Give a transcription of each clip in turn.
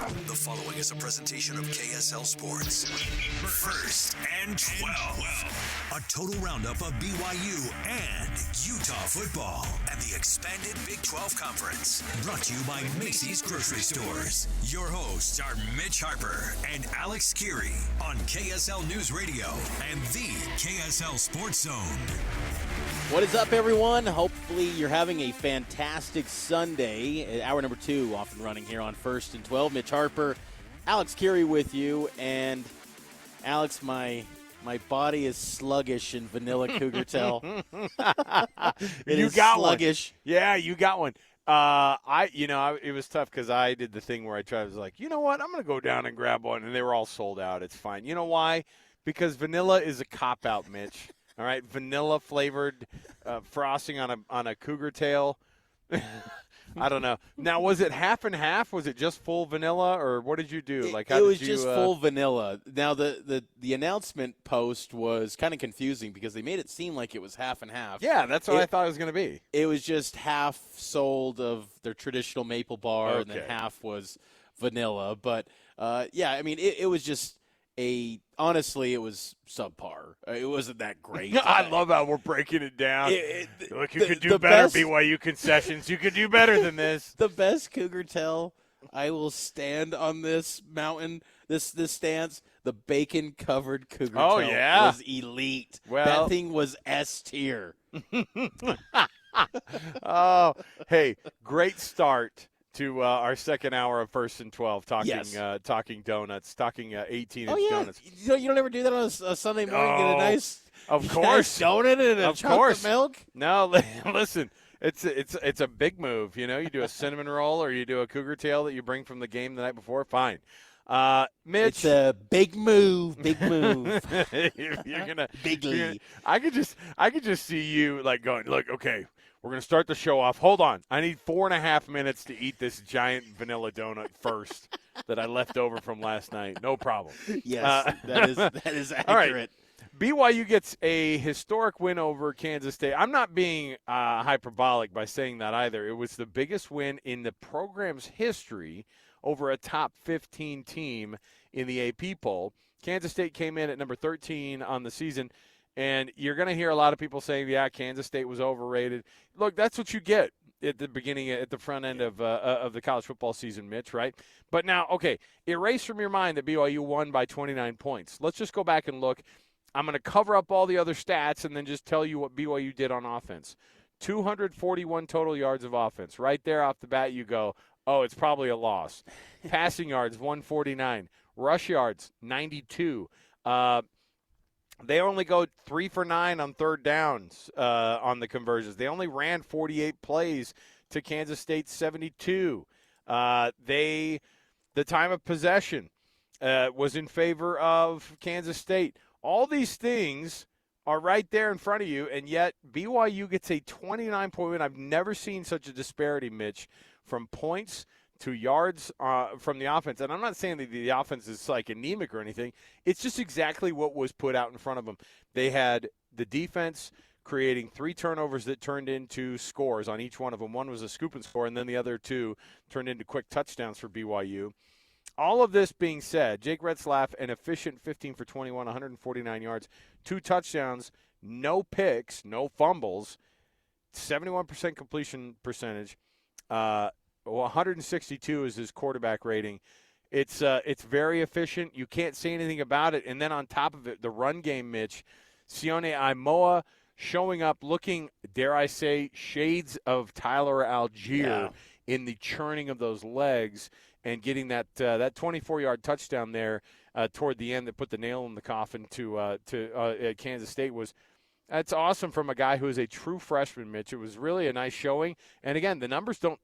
The following is a presentation of KSL Sports. First and 12. A total roundup of BYU and Utah football and the expanded Big 12 Conference. Brought to you by Macy's Grocery Stores. Your hosts are Mitch Harper and Alex Kirry on KSL News Radio and the KSL Sports Zone. What is up, everyone? Hopefully you're having a fantastic Sunday. Hour number 2 off and running here on First and 12. Mitch Harper, Alex Kirry with you. And, Alex, my body is sluggish in vanilla cougar tail. You got sluggish. One. Yeah, you got one. It was tough because I did the thing where I was like, you know what? I'm going to go down and grab one. And they were all sold out. It's fine. You know why? Because vanilla is a cop-out, Mitch. All right, vanilla flavored frosting on a cougar tail. I don't know. Now, was it half and half? Was it just full vanilla, or what did you do? It was just full vanilla. Now, the announcement post was kind of confusing because they made it seem like it was half and half. Yeah, that's what I thought it was going to be. It was just half sold of their traditional maple bar, Okay. and then half was vanilla. But it was just. Honestly, it was subpar. It wasn't that great. I love how we're breaking it down. Look, you could do the better, best, BYU concessions. You could do better than this. The best cougar tail, I will stand on this mountain, this stance. The bacon-covered cougar tail was elite. Well, that thing was S tier. Oh, hey, great start to our second hour of First and 12, talking donuts, talking 18-inch donuts. You don't ever do that on a Sunday morning? Get a nice, course, donut and a chocolate milk? No, listen, it's a big move. You know, you do a cinnamon roll or you do a cougar tail that you bring from the game the night before. Fine. Mitch, it's a big move. you're gonna bigly. I could just see you like going, look, okay. We're going to start the show off. Hold on. I need 4.5 minutes to eat this giant vanilla donut first that I left over from last night. No problem. Yes, that is accurate. All right. BYU gets a historic win over Kansas State. I'm not being hyperbolic by saying that either. It was the biggest win in the program's history over a top 15 team in the AP poll. Kansas State came in at number 13 on the season. And you're going to hear a lot of people saying, yeah, Kansas State was overrated. Look, that's what you get at the beginning, at the front end of the college football season, Mitch, right? But now, okay, erase from your mind that BYU won by 29 points. Let's just go back and look. I'm going to cover up all the other stats and then just tell you what BYU did on offense. 241 total yards of offense. Right there off the bat, you go, oh, it's probably a loss. Passing yards, 149. Rush yards, 92. They only go 3 for 9 on third downs on the conversions. They only ran 48 plays to Kansas State's 72. The time of possession was in favor of Kansas State. All these things are right there in front of you, and yet BYU gets a 29-point win. I've never seen such a disparity, Mitch, from points to yards from the offense. And I'm not saying that the offense is like anemic or anything. It's just exactly what was put out in front of them. They had the defense creating 3 turnovers that turned into scores on each one of them. One was a scoop and score, and then the other 2 turned into quick touchdowns for BYU. All of this being said, Jake Retzlaff, an efficient 15 for 21, 149 yards, 2 touchdowns, no picks, no fumbles, 71% completion percentage, 162 is his quarterback rating. It's very efficient. You can't say anything about it. And then on top of it, the run game, Mitch, Sione Aimoah showing up looking, dare I say, shades of Tyler Algier in the churning of those legs and getting that 24-yard touchdown there toward the end that put the nail in the coffin to Kansas State that's awesome from a guy who is a true freshman, Mitch. It was really a nice showing. And, again, the numbers don't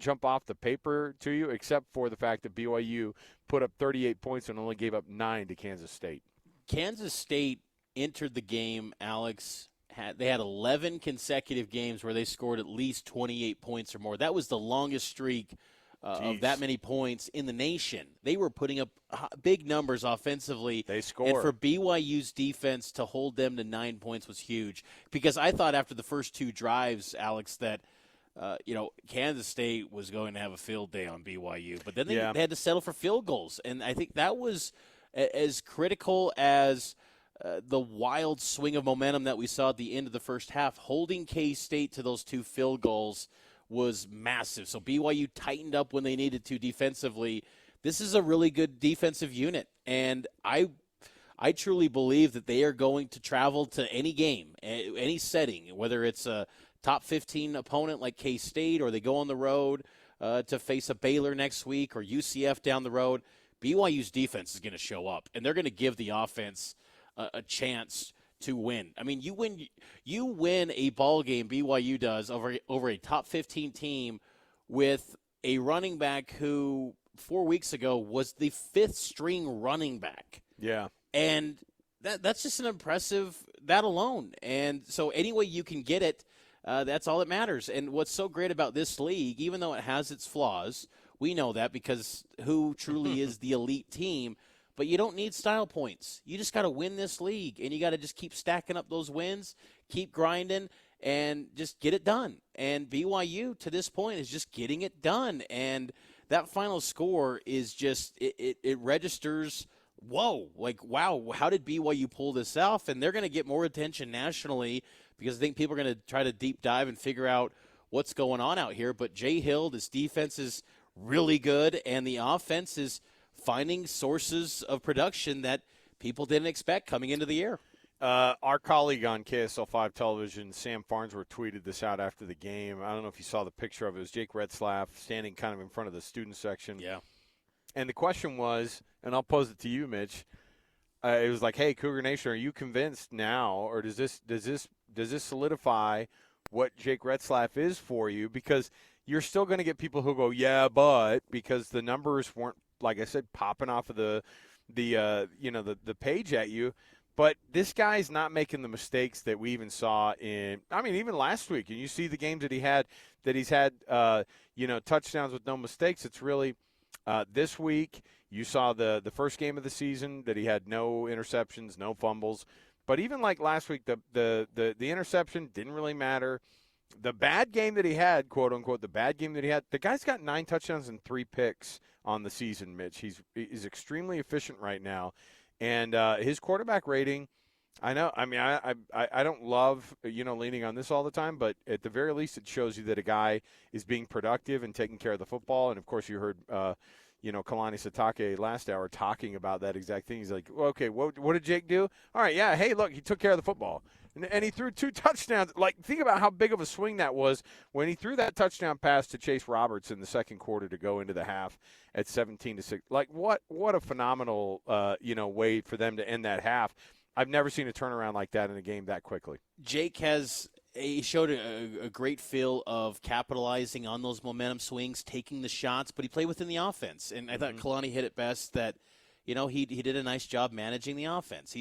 jump off the paper to you except for the fact that BYU put up 38 points and only gave up 9 to Kansas State. Kansas State entered the game, Alex. They had 11 consecutive games where they scored at least 28 points or more. That was the longest streak of that many points in the nation. They were putting up big numbers offensively. They score. And for BYU's defense to hold them to 9 points was huge. Because I thought after the first 2 drives, Alex, that Kansas State was going to have a field day on BYU, but then they Yeah. had to settle for field goals. And I think that was as critical as the wild swing of momentum that we saw at the end of the first half. Holding K-State to those 2 field goals was massive. So BYU tightened up when they needed to defensively. This is a really good defensive unit, and I truly believe that they are going to travel to any game, any setting, whether it's a top 15 opponent like K-State or they go on the road to face a Baylor next week or UCF down the road. BYU's defense is going to show up, and they're going to give the offense a chance to win. I mean, you win a ball game, BYU does, over a top 15 team with a running back who 4 weeks ago was the 5th string running back. Yeah. And that's just an impressive, that alone. And so any way you can get it, that's all that matters. And what's so great about this league, even though it has its flaws, we know that because who truly is the elite team, but you don't need style points. You just got to win this league, and you got to just keep stacking up those wins, keep grinding, and just get it done. And BYU, to this point, is just getting it done. And that final score is just, it registers, whoa, like, wow, how did BYU pull this off? And they're going to get more attention nationally because I think people are going to try to deep dive and figure out what's going on out here. But Jay Hill, this defense is really good, and the offense is finding sources of production that people didn't expect coming into the year. Our colleague on KSL 5 Television, Sam Farnsworth, tweeted this out after the game. I don't know if you saw the picture of it. It was Jake Retzlaff standing kind of in front of the student section. Yeah. And the question was, and I'll pose it to you, Mitch. It was like, hey, Cougar Nation, are you convinced now, or does this solidify what Jake Retzlaff is for you? Because you're still going to get people who go, yeah, but, because the numbers weren't, like I said, popping off of the page at you. But this guy's not making the mistakes that we even saw even last week. And you see the games that he's had, touchdowns with no mistakes. It's really this week. You saw the first game of the season that he had no interceptions, no fumbles. But even like last week, the interception didn't really matter. The bad game that he had, quote unquote, the guy's got 9 touchdowns and 3 picks on the season, Mitch. He's extremely efficient right now. And his quarterback rating, I know, I mean, I don't love, leaning on this all the time, but at the very least it shows you that a guy is being productive and taking care of the football. And, of course, you heard, Kalani Sitake last hour talking about that exact thing. He's like, well, okay, what did Jake do? All right, yeah, hey, look, he took care of the football. And he threw 2 touchdowns. Like, think about how big of a swing that was when he threw that touchdown pass to Chase Roberts in the second quarter to go into the half at 17-6. Like, what a phenomenal, way for them to end that half. I've never seen a turnaround like that in a game that quickly. Jake he showed a great feel of capitalizing on those momentum swings, taking the shots, but he played within the offense. And I thought Kalani hit it best that, he did a nice job managing the offense.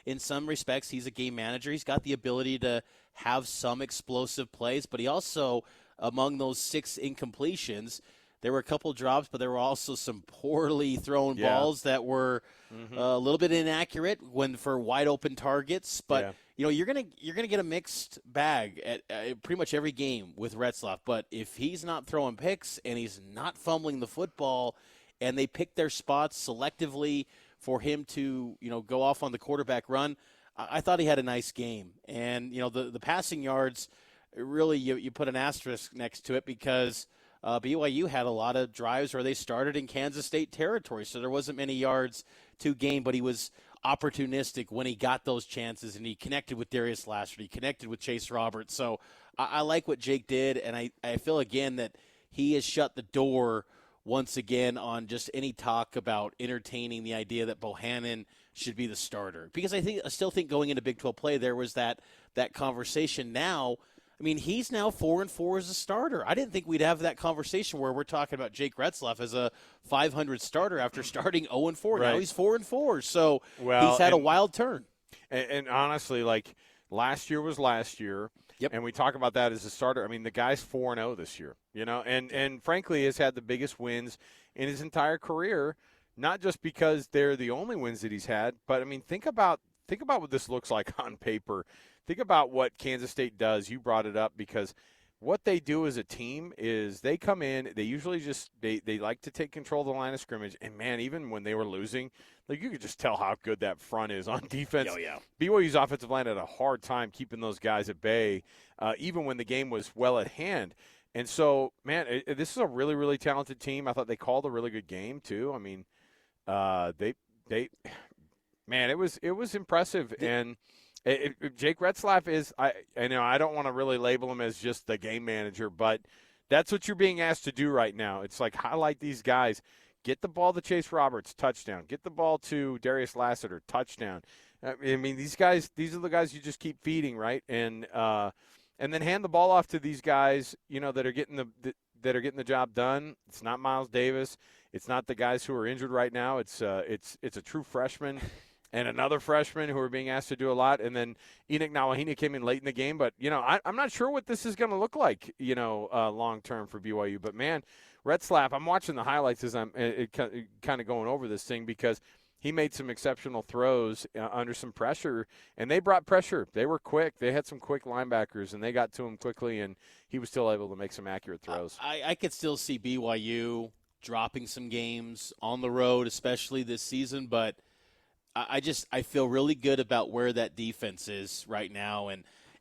In some respects, he's a game manager. He's got the ability to have some explosive plays, but he also, among those 6 incompletions, there were a couple drops, but there were also some poorly thrown balls that were a little bit inaccurate for wide open targets. But you're gonna get a mixed bag at pretty much every game with Retzlaff. But if he's not throwing picks and he's not fumbling the football, and they pick their spots selectively for him to go off on the quarterback run, I thought he had a nice game. And the passing yards, really you put an asterisk next to it because BYU had a lot of drives where they started in Kansas State territory, so there wasn't many yards to gain, but he was opportunistic when he got those chances, and he connected with Darius Lashford. He connected with Chase Roberts. So I like what Jake did, and I feel, again, that he has shut the door once again on just any talk about entertaining the idea that Bohannon should be the starter. Because I still think going into Big 12 play there was that conversation. Now, I mean, he's now 4-4 as a starter. I didn't think we'd have that conversation where we're talking about Jake Retzlaff as a 500 starter after starting 0-4. Right. Now he's 4-4. So he's had a wild turn. And honestly, like, last year was last year. Yep. And we talk about that as a starter. I mean, the guy's 4-0 this year, and frankly has had the biggest wins in his entire career, not just because they're the only wins that he's had, but I mean, think about what this looks like on paper. Think about what Kansas State does. You brought it up because what they do as a team is they come in, they usually just they like to take control of the line of scrimmage, and man, even when they were losing, like you could just tell how good that front is on defense. Oh, yeah. BYU's offensive line had a hard time keeping those guys at bay, even when the game was well at hand. And so, man, this is a really, really talented team. I thought they called a really good game too. I mean, man, it was impressive. And Jake Retzlaff is, I don't want to really label him as just the game manager, but that's what you're being asked to do right now. It's like highlight these guys. Get the ball to Chase Roberts, touchdown. Get the ball to Darius Lassiter, touchdown. I mean, these are the guys you just keep feeding, right? And then hand the ball off to these guys, that are getting the job done. It's not Miles Davis. It's not the guys who are injured right now. It's a true freshman and another freshman who are being asked to do a lot. And then Enoch Nawahina came in late in the game. But, I'm not sure what this is going to look like, long term for BYU. But, man, Retzlaff, I'm watching the highlights as I'm kind of going over this thing because he made some exceptional throws under some pressure, and they brought pressure. They were quick. They had some quick linebackers, and they got to him quickly, and he was still able to make some accurate throws. I could still see BYU dropping some games on the road, especially this season, but I feel really good about where that defense is right now,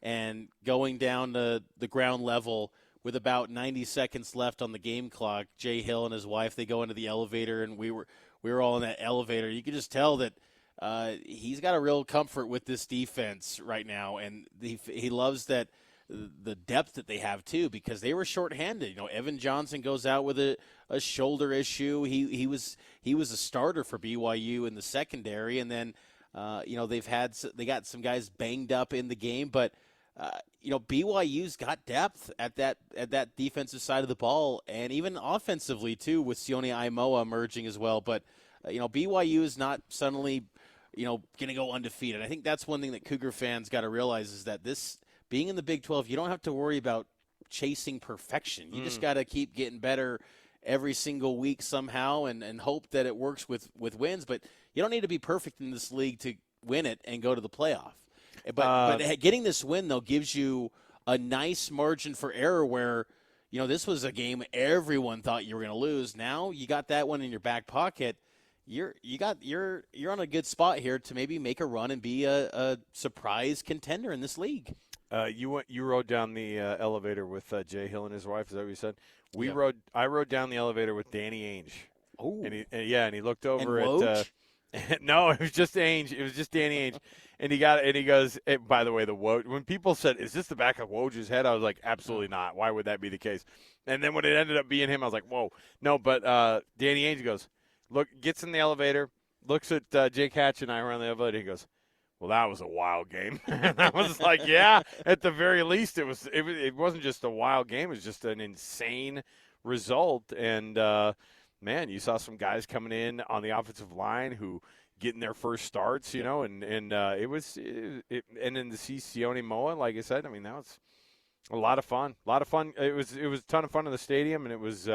and going down to the ground level with about 90 seconds left on the game clock. Jay Hill and his wife, they go into the elevator, and we were all in that elevator. You could just tell that he's got a real comfort with this defense right now, and he loves that the depth that they have too, because they were shorthanded. Evan Johnson goes out with a shoulder issue. He was a starter for BYU in the secondary, and then they got some guys banged up in the game, but BYU's got depth at that defensive side of the ball, and even offensively too, with Sione Aimoa emerging as well. But BYU is not suddenly going to go undefeated. I think that's one thing that Cougar fans got to realize is that this being in the Big 12, you don't have to worry about chasing perfection. You just got to keep getting better every single week somehow, and hope that it works with wins. But you don't need to be perfect in this league to win it and go to the playoff. But getting this win, though, gives you a nice margin for error where, this was a game everyone thought you were going to lose. Now you got that one in your back pocket. You're on a good spot here to maybe make a run and be a surprise contender in this league. You rode down the elevator with Jay Hill and his wife. Is that what you said? Yeah. I rode down the elevator with Danny Ainge. Oh, and he looked over and at. No, it was just Ainge. It was just Danny Ainge, and he goes. By the way, the Woj. When people said, "Is this the back of Woj's head?" I was like, "Absolutely not. Why would that be the case?" And then when it ended up being him, I was like, "Whoa, no!" But Danny Ainge goes, gets in the elevator, looks at Jake Hatch and I were on the elevator. He goes, "Well, that was a wild game." And I was like, "Yeah, at the very least, it was. It wasn't just a wild game; it was just an insane result." And man, you saw some guys coming in on the offensive line who getting their first starts, and it was. And then to see Sione Moa, like I said, I mean, that was a lot of fun. It was a ton of fun in the stadium, and it was.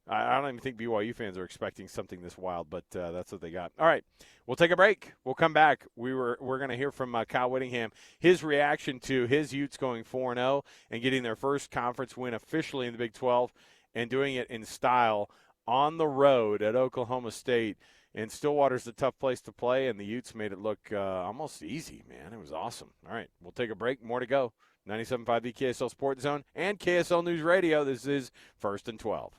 I don't even think BYU fans are expecting something this wild, but that's what they got. All right, we'll take a break. We'll come back. We're going to hear from Kyle Whittingham, his reaction to his Utes going 4-0 and getting their first conference win officially in the Big 12 and doing it in style on the road at Oklahoma State. And Stillwater's a tough place to play, and the Utes made it look almost easy, man. It was awesome. All right, we'll take a break. More to go. 97.5 the KSL Sports Zone and KSL News Radio. This is First and 12.